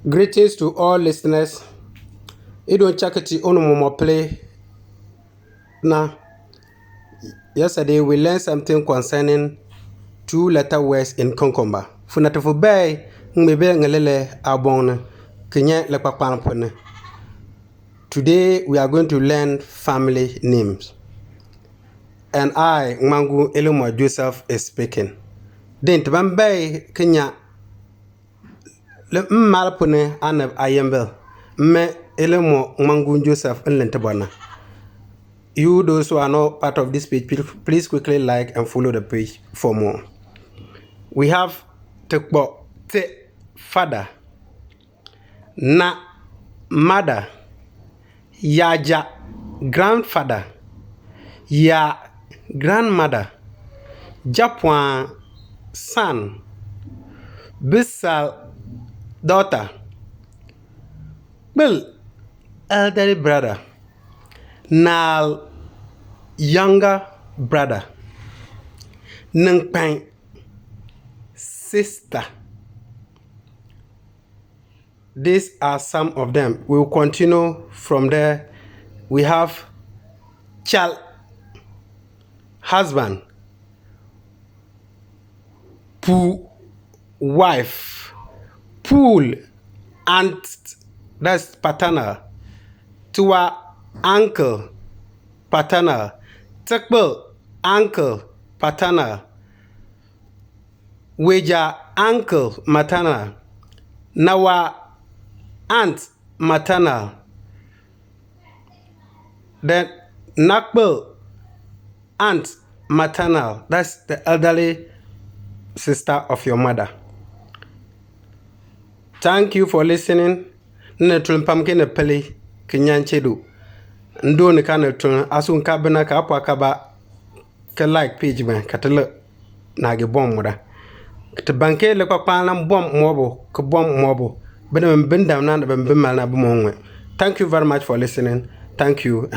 Greetings to all listeners. I don't check it on play. Now, yesterday we learned something concerning 2-letter words in Kokonmba. Funatofo bay ngebe ngelele abon kenya Likpakpaln ponni. Today we are going to learn family names. And I, Mangu Elumo Joseph, is speaking. Then to bay kenya Nmaal ponni Anib Ayimbil. Me Elumo Mangu Joseph and Lentabana. You those who are not part of this page, please quickly like and follow the page for more. We have Tekbo Te father, Na mother, Yaja grandfather, Ya grandmother, Japwan son, Bissal daughter, Bill elderly brother, Nmaal younger brother, Nmaal sister. These are some of them. We will continue from there. We have child, husband, Poo wife, Pool aunt, that's paternal, Tua uncle paternal, Tekbel uncle paternal, Weja uncle maternal, Nawa aunt maternal, then Nakbel aunt maternal, that's the elderly sister of your mother. Thank you for listening. Netun pumpkin peli kinyanchedu. Ndo ni kana tun asun kabena ka apwa kaba ke like page man katele na ge bom muda. Te banke Likpakpaln bom mobo ke bom mobo. Bena mbinda na mbimmal na bumongwe. Thank you very much for listening. Thank you.